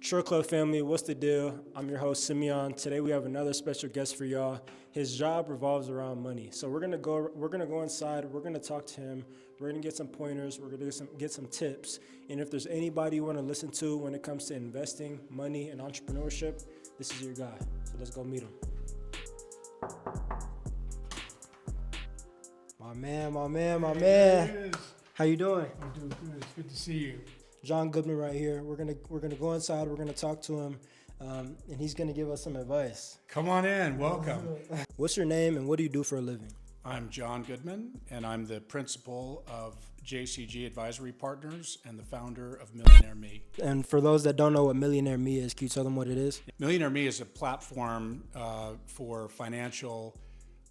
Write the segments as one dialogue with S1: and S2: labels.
S1: Short Club family, what's the deal? I'm your host Simeon. Today we have another special guest for y'all. His job revolves around money. So we're gonna go inside, we're gonna talk to him, we're gonna get some pointers, we're gonna get some tips. And if there's anybody you wanna listen to when it comes to investing, money, and entrepreneurship, this is your guy. So let's go meet him. My man. How you doing?
S2: I'm doing good. It's good to see you.
S1: John Goodman right here. We're gonna go inside. We're gonna talk to him, and he's gonna give us some advice.
S2: Come on in. Welcome.
S1: What's your name and what do you do for a living?
S2: I'm John Goodman, and I'm the principal of JCG Advisory Partners and the founder of Millionaire Me.
S1: And for those that don't know what Millionaire Me is, can you tell them what it is?
S2: Millionaire Me is a platform for financial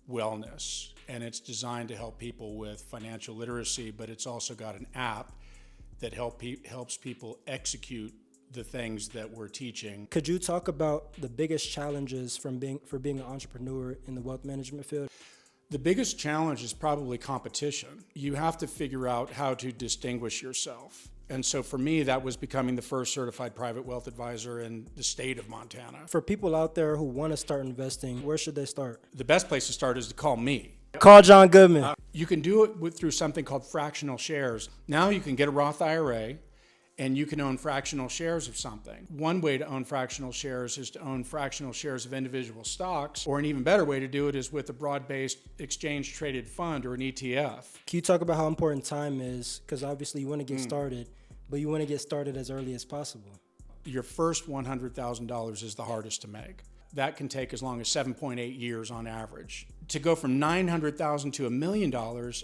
S2: wellness, and it's designed to help people with financial literacy, but it's also got an app that helps people execute the things that we're teaching.
S1: Could you talk about the biggest challenges for being an entrepreneur in the wealth management field?
S2: The biggest challenge is probably competition. You have to figure out how to distinguish yourself. And so for me, that was becoming the first certified private wealth advisor in the state of Montana.
S1: For people out there who want to start investing, where should they start?
S2: The best place to start is to call me.
S1: Call John Goodman.
S2: You can do it through something called fractional shares. Now you can get a Roth IRA and you can own fractional shares of something. One way to own fractional shares is to own fractional shares of individual stocks, or an even better way to do it is with a broad-based exchange-traded fund or an ETF.
S1: Can you talk about how important time is? Because obviously you want to get started, but you want to get started as early as possible.
S2: Your first $100,000 is the hardest to make. That can take as long as 7.8 years on average. To go from $900,000 to $1 million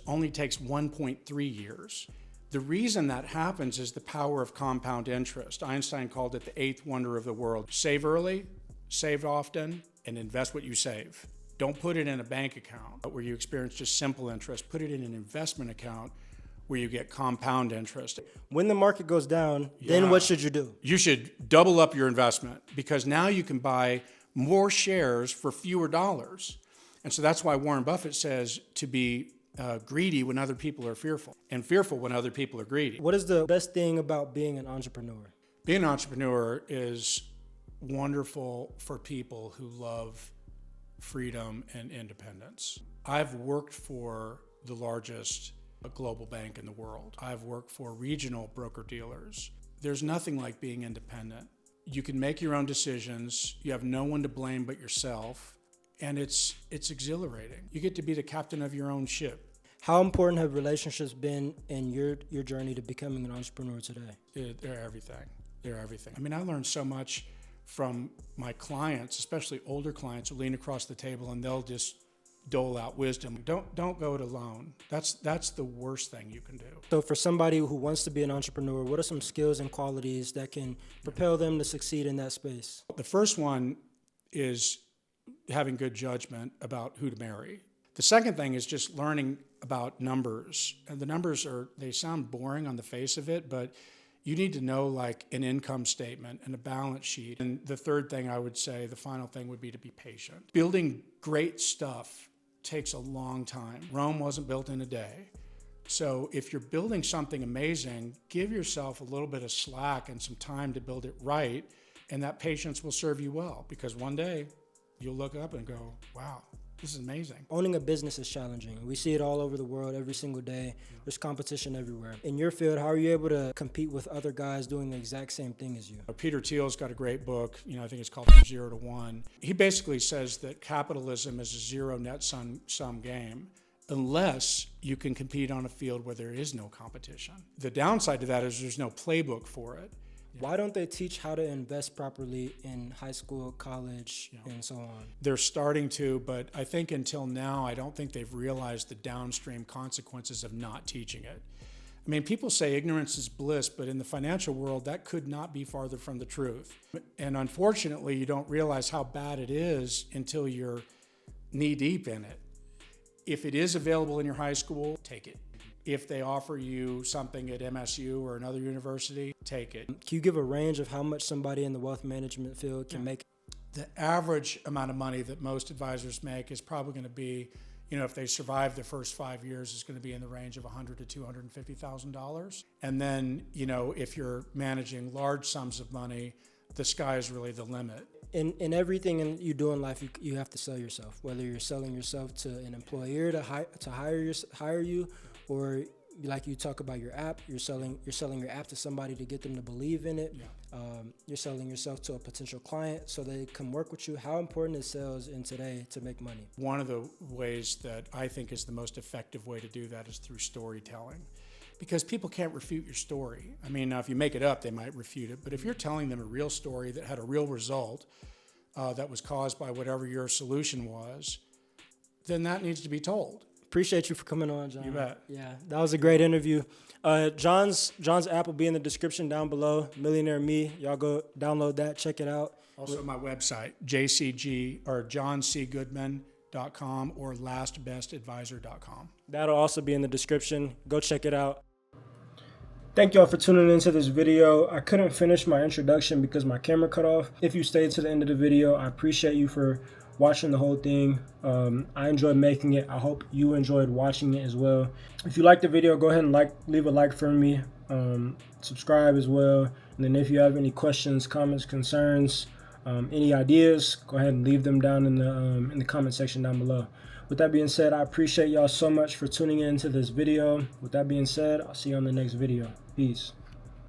S2: only takes 1.3 years. The reason that happens is the power of compound interest. Einstein called it the eighth wonder of the world. Save early, save often, and invest what you save. Don't put it in a bank account where you experience just simple interest. Put it in an investment account where you get compound interest.
S1: When the market goes down, then what should you do?
S2: You should double up your investment, because now you can buy more shares for fewer dollars. And so that's why Warren Buffett says to be greedy when other people are fearful, and fearful when other people are greedy.
S1: What is the best thing about being an entrepreneur?
S2: Being an entrepreneur is wonderful for people who love freedom and independence. I've worked for the largest global bank in the world. I've worked for regional broker-dealers. There's nothing like being independent. You can make your own decisions. You have no one to blame but yourself. And it's exhilarating. You get to be the captain of your own ship.
S1: How important have relationships been in your journey to becoming an entrepreneur today?
S2: They're everything. They're everything. I mean, I learned so much from my clients, especially older clients who lean across the table and they'll just dole out wisdom. Don't go it alone. That's the worst thing you can do.
S1: So for somebody who wants to be an entrepreneur, what are some skills and qualities that can propel them to succeed in that space?
S2: The first one is having good judgment about who to marry. The second thing is just learning about numbers. And the numbers they sound boring on the face of it, but you need to know like an income statement and a balance sheet. And the third thing I would say, the final thing would be to be patient. Building great stuff takes a long time. Rome wasn't built in a day. So if you're building something amazing, give yourself a little bit of slack and some time to build it right, and that patience will serve you well, because one day you'll look up and go, wow, this is amazing.
S1: Owning a business is challenging. We see it all over the world every single day. There's competition everywhere. In your field, how are you able to compete with other guys doing the exact same thing as you?
S2: Peter Thiel's got a great book, I think it's called From Zero to One. He basically says that capitalism is a zero net sum game, unless you can compete on a field where there is no competition. The downside to that is there's no playbook for it.
S1: Why don't they teach how to invest properly in high school, college, and so on?
S2: They're starting to, but I think until now, I don't think they've realized the downstream consequences of not teaching it. I mean, people say ignorance is bliss, but in the financial world, that could not be farther from the truth. And unfortunately, you don't realize how bad it is until you're knee deep in it. If it is available in your high school, take it. If they offer you something at MSU or another university, take it.
S1: Can you give a range of how much somebody in the wealth management field can make?
S2: The average amount of money that most advisors make is probably going to be, if they survive the first 5 years, is going to be in the range of $100,000 to $250,000. And then, if you're managing large sums of money, the sky is really the limit.
S1: In everything you do in life, you have to sell yourself. Whether you're selling yourself to an employer to hire you, or like you talk about your app, you're selling your app to somebody to get them to believe in it.
S2: Yeah.
S1: You're selling yourself to a potential client so they come work with you. How important is sales in today to make money?
S2: One of the ways that I think is the most effective way to do that is through storytelling, because people can't refute your story. I mean, now if you make it up, they might refute it, but if you're telling them a real story that had a real result that was caused by whatever your solution was, then that needs to be told.
S1: Appreciate you for coming on, John.
S2: You bet.
S1: Yeah, that was a great interview. John's app will be in the description down below. Millionaire Me. Y'all go download that, check it out.
S2: Also my website, JCG or johncgoodman.com or lastbestadvisor.com.
S1: That'll also be in the description. Go check it out. Thank y'all for tuning into this video. I couldn't finish my introduction because my camera cut off. If you stayed to the end of the video, I appreciate you for watching the whole thing. I enjoyed making it. I hope you enjoyed watching it as well. If you liked the video, go ahead and leave a like for me. Subscribe as well. And then if you have any questions, comments, concerns, any ideas, go ahead and leave them down in the comment section down below. With that being said, I appreciate y'all so much for tuning in to this video. With that being said, I'll see you on the next video. Peace.